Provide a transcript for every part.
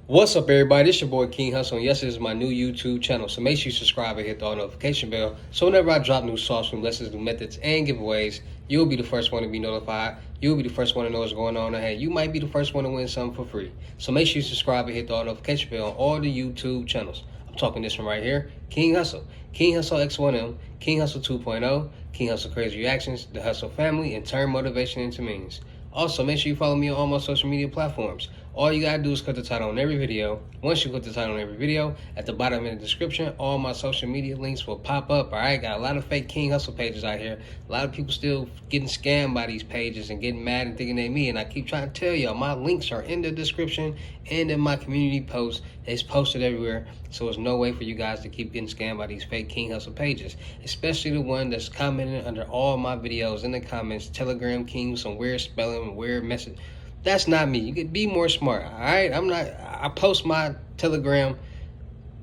What's up, everybody? It's your boy King Hussle, and yes, this is my new YouTube channel. So make sure you subscribe and hit the notification bell. So whenever I drop new sauce from lessons, new methods, and giveaways, you'll be the first one to be notified. You'll be the first one to know what's going on ahead. You might be the first one to win something for free. So make sure you subscribe and hit the notification bell on all the YouTube channels. I'm talking this one right here, King Hussle. King Hussle X1M, King Hussle 2.0, King Hussle Crazy Reactions, the Hussle family, and turn motivation into means. Also, make sure you follow me on all my social media platforms. All you gotta do is click the title on every video. Once you click the title on every video, at the bottom in the description, all my social media links will pop up. All right, got a lot of fake King Hussle pages out here. A lot of people still getting scammed by these pages and getting mad and thinking they me. And I keep trying to tell y'all, my links are in the description and in my community posts. It's posted everywhere, so there's no way for you guys to keep getting scammed by these fake King Hussle pages, especially the one that's commenting under all my videos in the comments, Telegram King, some weird spelling, weird message. That's not me. You could be more smart, all right? I post my Telegram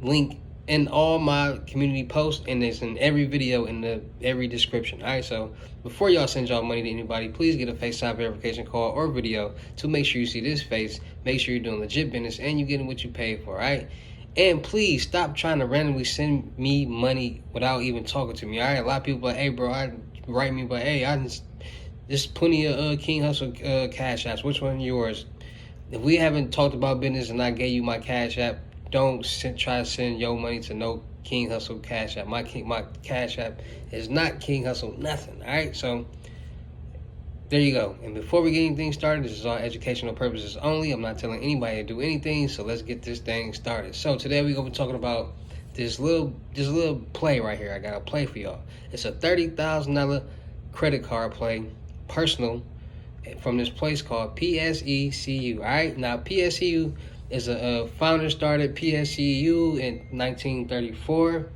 link in all my community posts, and it's in every video in every description, all right? So before y'all send y'all money to anybody, please get a FaceTime verification call or video to make sure you see this face, make sure you're doing legit business, and you're getting what you paid for, all right? And please stop trying to randomly send me money without even talking to me, all right? A lot of people are like, hey, bro, write me, but hey, there's plenty of King Hussle cash apps. Which one is yours? If we haven't talked about business and I gave you my cash app, don't try to send your money to no King Hussle cash app. My cash app is not King Hussle nothing. All right, so there you go. And before we get anything started, this is all educational purposes only. I'm not telling anybody to do anything. So let's get this thing started. So today we're gonna be talking about this little play right here. I got a play for y'all. It's a $30,000 credit card play. Personal, from this place called PSECU. All right, now PSECU is a founder started PSECU in 1934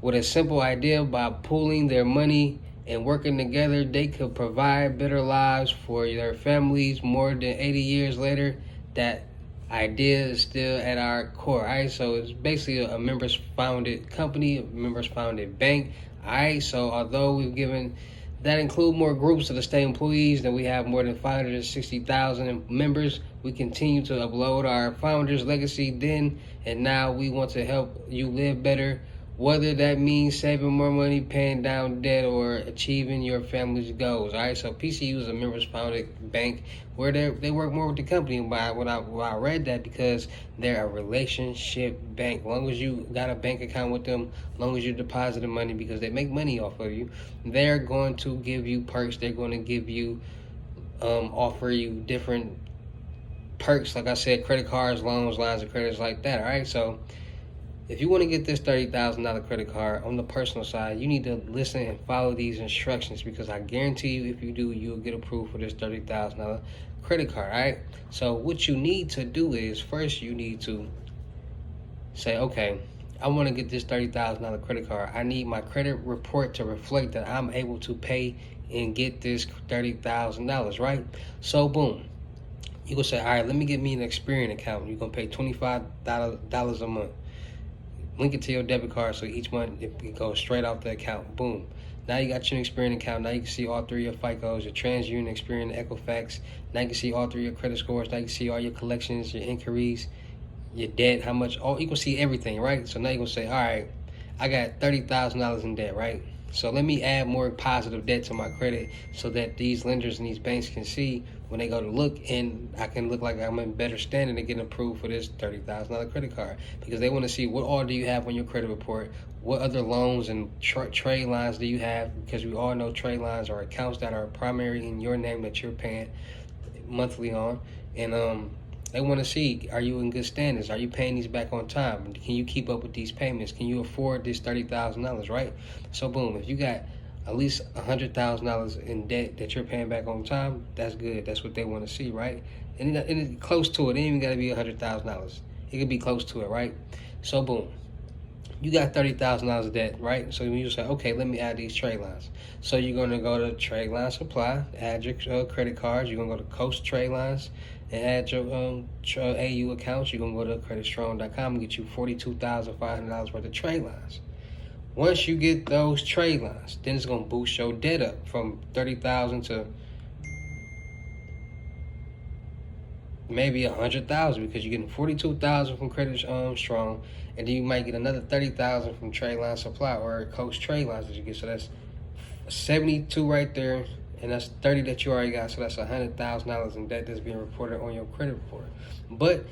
with a simple idea: by pooling their money and working together, they could provide better lives for their families. More than 80 years later, that idea is still at our core. All right, so it's basically a members founded company, a members founded bank. All right, so although we've given that include more groups of the state employees, that we have more than 560,000 members. We continue to upload our founders' legacy then, and now we want to help you live better, whether that means saving more money, paying down debt, or achieving your family's goals. All right, so PCU is a members founded bank where they work more with the company. Why I read that, because they're a relationship bank. As long as you got a bank account with them, as long as you depositing money, because they make money off of you, they're going to give you perks. They're going to give you, offer you different perks. Like I said, credit cards, loans, lines of credits like that. All right, so if you want to get this $30,000 credit card on the personal side, you need to listen and follow these instructions, because I guarantee you, if you do, you'll get approved for this $30,000 credit card, all right? So what you need to do is, first you need to say, okay, I want to get this $30,000 credit card. I need my credit report to reflect that I'm able to pay and get this $30,000, right? So boom, you gonna say, all right, let me get me an Experian account. You're gonna pay $25 a month. Link it to your debit card, so each month it goes straight off the account. Boom. Now you got your Experian account. Now you can see all three of your FICOs, your TransUnion, Experian, Equifax. Now you can see all three of your credit scores. Now you can see all your collections, your inquiries, your debt, how much, all you can see everything, right? So now you're gonna say, all right, I got $30,000 in debt, right? So let me add more positive debt to my credit, so that these lenders and these banks can see when they go to look, and I can look like I'm in better standing to get approved for this $30,000 credit card, because they want to see what all do you have on your credit report, what other loans and trade lines do you have, because we all know trade lines are accounts that are primary in your name that you're paying monthly on, and they want to see, are you in good standings? Are you paying these back on time? Can you keep up with these payments? Can you afford this $30,000, right? So boom, if you got at least $100,000 in debt that you're paying back on time, that's good. That's what they want to see, right? And it's close to it. It ain't even got to be $100,000. It could be close to it, right? So boom, you got $30,000 of debt, right? So you say, okay, let me add these trade lines. So you're going to go to Trade Line Supply, add your credit cards. You're going to go to Coast Trade Lines and add your AU accounts. You're going to go to creditstrong.com and get you $42,500 worth of trade lines. Once you get those trade lines, then it's going to boost your debt up from $30,000 to maybe 100,000 because you're getting 42,000 from Credit Strong, and then you might get another 30,000 from Trade Line Supply or Coast Trade Lines that you get. So that's 72 right there, and that's 30 that you already got. So that's $100,000 in debt that's being reported on your credit report. But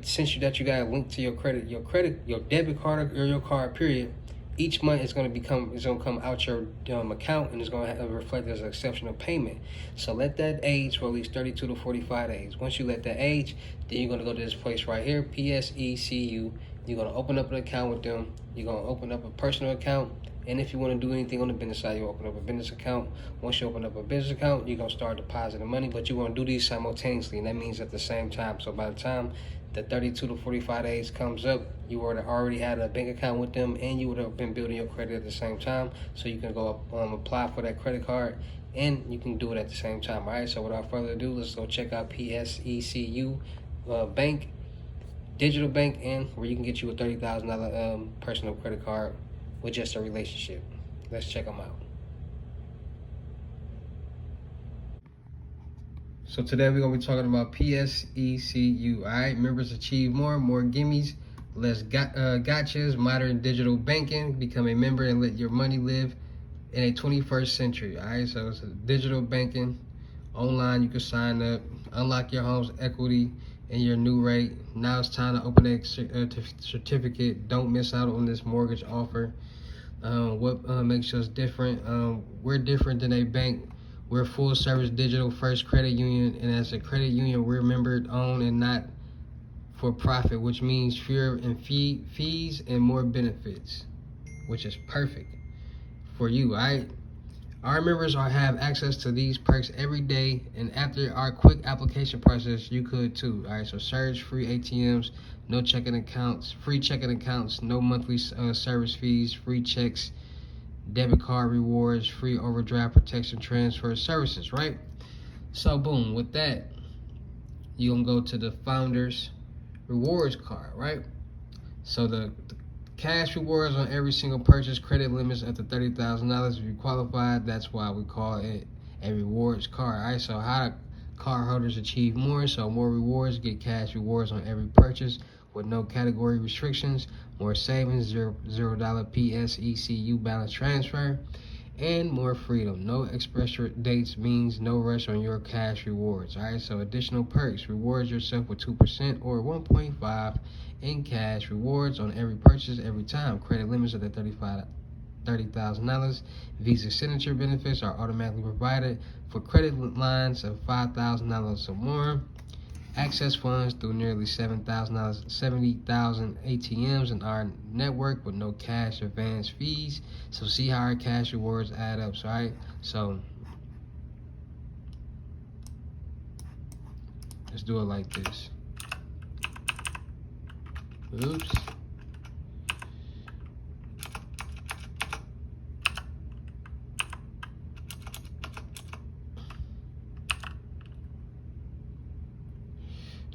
since you got a link to your debit card or your card period, each month it's gonna come out your account, and it's gonna reflect as an exceptional payment. So let that age for at least 32 to 45 days. Once you let that age, then you're gonna go to this place right here, PSECU. You're gonna open up an account with them. You're gonna open up a personal account. And if you want to do anything on the business side, you open up a business account. Once you open up a business account, you're going to start depositing money, but you want to do these simultaneously, and that means at the same time. So by the time the 32 to 45 days comes up, you would have already had a bank account with them, and you would have been building your credit at the same time. So you can go apply for that credit card, and you can do it at the same time. All right, so without further ado, let's go check out PSECU Bank, digital bank, and where you can get you a $30,000 personal credit card with just a relationship. Let's check them out. So today we're going to be talking about PSECU. All right, members achieve more gimmies, less gotchas, modern digital banking. Become a member and let your money live in a 21st century. All right, so it's a digital banking. Online, you can sign up, unlock your home's equity and your new rate. Now it's time to open a certificate. Don't miss out on this mortgage offer. What makes us different? We're different than a bank. We're full service digital first credit union, and as a credit union, we're member owned and not for profit, which means fewer and fees and more benefits, which is perfect for you. Our members have access to these perks every day, and after our quick application process, you could too. All right, so surge free ATMs, no checking accounts, free checking accounts, no monthly service fees, free checks, debit card rewards, free overdraft protection transfer services, right? So boom, with that, you're gonna go to the Founders Rewards card, right? So the cash rewards on every single purchase, credit limits up to $30,000 if you qualify. That's why we call it a rewards card. All right, so how do card holders achieve more? So more rewards, get cash rewards on every purchase with no category restrictions, more savings, $0 PSECU balance transfer, and more freedom. No express dates means no rush on your cash rewards. All right, so additional perks: reward yourself with 2% or 1.5 in cash rewards on every purchase every time. Credit limits of the $30,000. Visa signature benefits are automatically provided for credit lines of $5,000 or more. Access funds through nearly 70,000 ATMs in our network with no cash advance fees. So see how our cash rewards add up, right? So let's do it like this. Oops.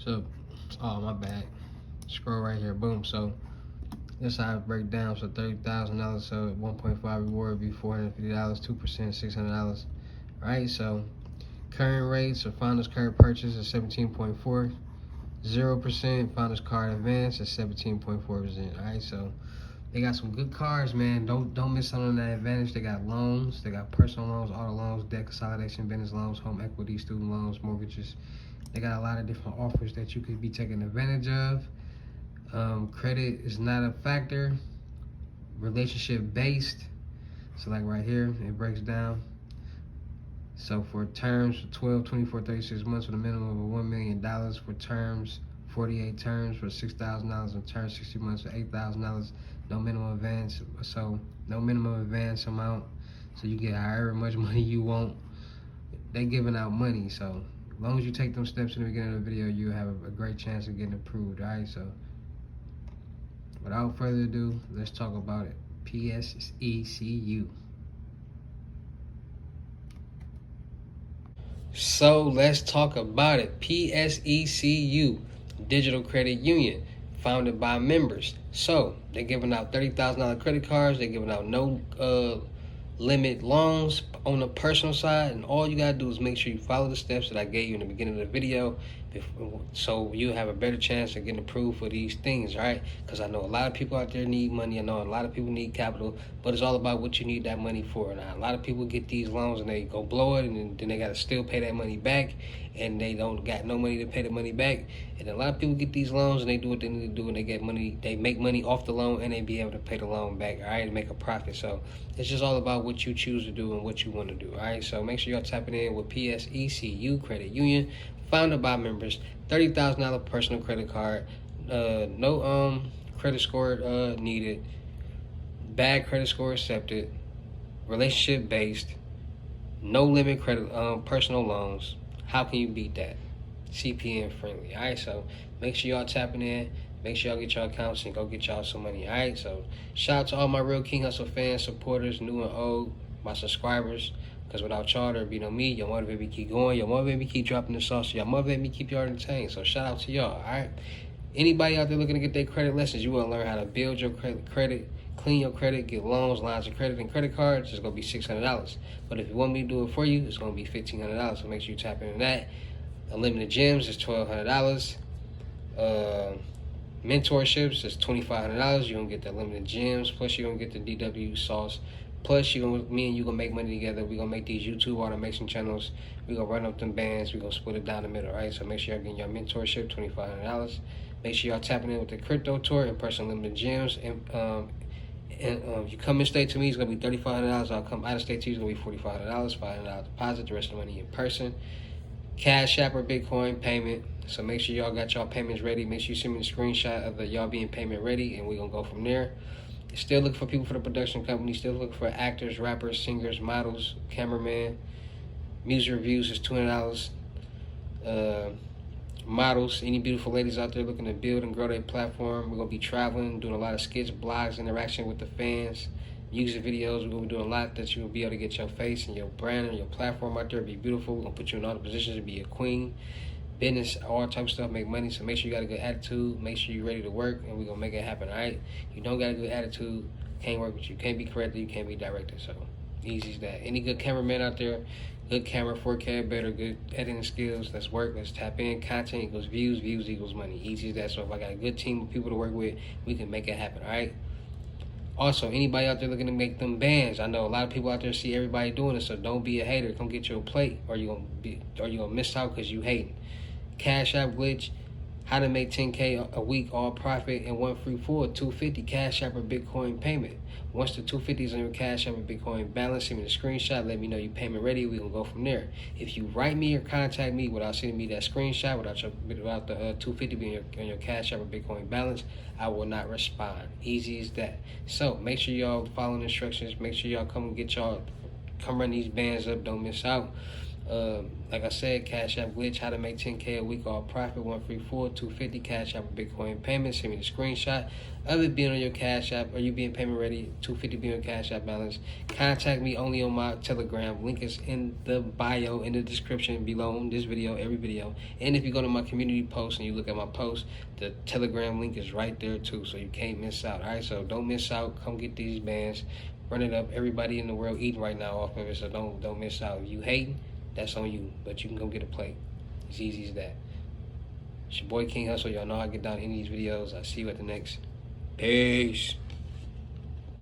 So, oh my bad. Scroll right here, boom. So this how it break down. So $30,000, so 1.5 reward would be $450, 2% $600. Right. So current rates of Founders Card purchase is 17.4, 0%. Founders Card advance is 17.4%. All right. So they got some good cards, man. Don't miss out on that advantage. They got loans. They got personal loans, auto loans, debt consolidation, business loans, home equity, student loans, mortgages. They got a lot of different offers that you could be taking advantage of. Credit is not a factor. Relationship based. So like right here, it breaks down. So for terms for 12, 24, 36 months with a minimum of $1 million, for terms, 48 terms for $6,000, and terms 60 months for $8,000. No minimum advance. So no minimum advance amount. So you get however much money you want. They giving out money, so as long as you take them steps in the beginning of the video, you have a great chance of getting approved. All right, so without further ado, let's talk about it. PSECU. So let's talk about it. PSECU, Digital Credit Union, founded by members. So they're giving out $30,000 credit cards. They're giving out no limit loans on the personal side, and all you gotta do is make sure you follow the steps that I gave you in the beginning of the video, so you have a better chance of getting approved for these things, right? Because I know a lot of people out there need money. I know a lot of people need capital, but it's all about what you need that money for. Now, a lot of people get these loans and they go blow it, and then they got to still pay that money back, and they don't got no money to pay the money back. And a lot of people get these loans and they do what they need to do, and they get money, they make money off the loan, and they be able to pay the loan back, all right, and make a profit. So it's just all about what you choose to do and what you want to do, all right? So make sure y'all tapping in with PSECU Credit Union, founded by members, $30,000 personal credit card, no credit score needed, bad credit score accepted, relationship based, no limit credit personal loans. How can you beat that? CPN friendly. All right, so make sure y'all tapping in. Make sure y'all get your accounts and go get y'all some money. All right, so shout out to all my real King Hussle fans, supporters, new and old, my subscribers. Because without y'all, there'd be no me. Y'all motivate me keep going. Y'all motivate me keep dropping the sauce. Y'all motivate me keep y'all entertained. So shout out to y'all, all right? Anybody out there looking to get their credit lessons, you want to learn how to build your credit, clean your credit, get loans, lines of credit, and credit cards, it's going to be $600. But if you want me to do it for you, it's going to be $1,500. So make sure you tap into that. Unlimited gems is $1,200. Mentorships is $2,500. You're going to get the unlimited gems, plus you're going to get the DW sauce. Plus, me and you gonna make money together. We're gonna make these YouTube automation channels. We're gonna run up them bands. We're gonna split it down the middle, right? So make sure y'all getting your mentorship, $2,500. Make sure y'all tapping in with the crypto tour and personal limited gems. And if you come in state to me, it's gonna be $3,500. I'll come out of state to you, it's gonna be $4,500. $500 deposit. The rest of the money in person. Cash App or Bitcoin payment. So make sure y'all got y'all payments ready. Make sure you send me a screenshot of y'all being payment ready, and we're gonna go from there. Still looking for people for the production company. Still looking for actors, rappers, singers, models, cameraman. Music reviews is $200. Models, any beautiful ladies out there looking to build and grow their platform. We're going to be traveling, doing a lot of skits, blogs, interaction with the fans, music videos. We're going to be doing a lot that you'll be able to get your face and your brand and your platform out there. Be beautiful. We're going to put you in all the positions to be a queen. Business, all type of stuff, make money. So make sure you got a good attitude. Make sure you're ready to work, and we're gonna make it happen. All right. You don't got a good attitude, can't work with you. Can't be corrected. You can't be directed. So easy as that. Any good cameraman out there, good camera, 4K better, good editing skills. Let's work. Let's tap in. Content equals views. Views equals money. Easy as that. So if I got a good team of people to work with, we can make it happen. All right. Also, anybody out there looking to make them bands, I know a lot of people out there see everybody doing it. So don't be a hater. Come get you a plate, or you gonna miss out because you hating. Cash App glitch, how to make 10K a week, all profit, and 1 free for $250 Cash App or Bitcoin payment. Once the $250 is on your Cash App or Bitcoin balance, send me the screenshot, let me know you payment ready, we gonna go from there. If you write me or contact me without sending me that screenshot, without the $250 being on your Cash App or Bitcoin balance, I will not respond. Easy as that. So make sure y'all following instructions. Make sure y'all come run these bands up. Don't miss out. Like I said, Cash App glitch, how to make 10K a week, all profit, 1 free for $250 Cash App or Bitcoin payment. Send me the screenshot of it being on your Cash App or you being payment ready, $250 being on Cash App balance. Contact me only on my Telegram. Link is in the bio, in the description below on this video, every video. And if you go to my community post and you look at my post, the Telegram link is right there too, so you can't miss out. All right, so don't miss out. Come get these bands, run it up. Everybody in the world eating right now off of it, so don't miss out. If you hating, that's on you, but you can go get a plate. It's easy as that. It's your boy King Hussle. Y'all know how I get down in these videos. I'll see you at the next. Peace.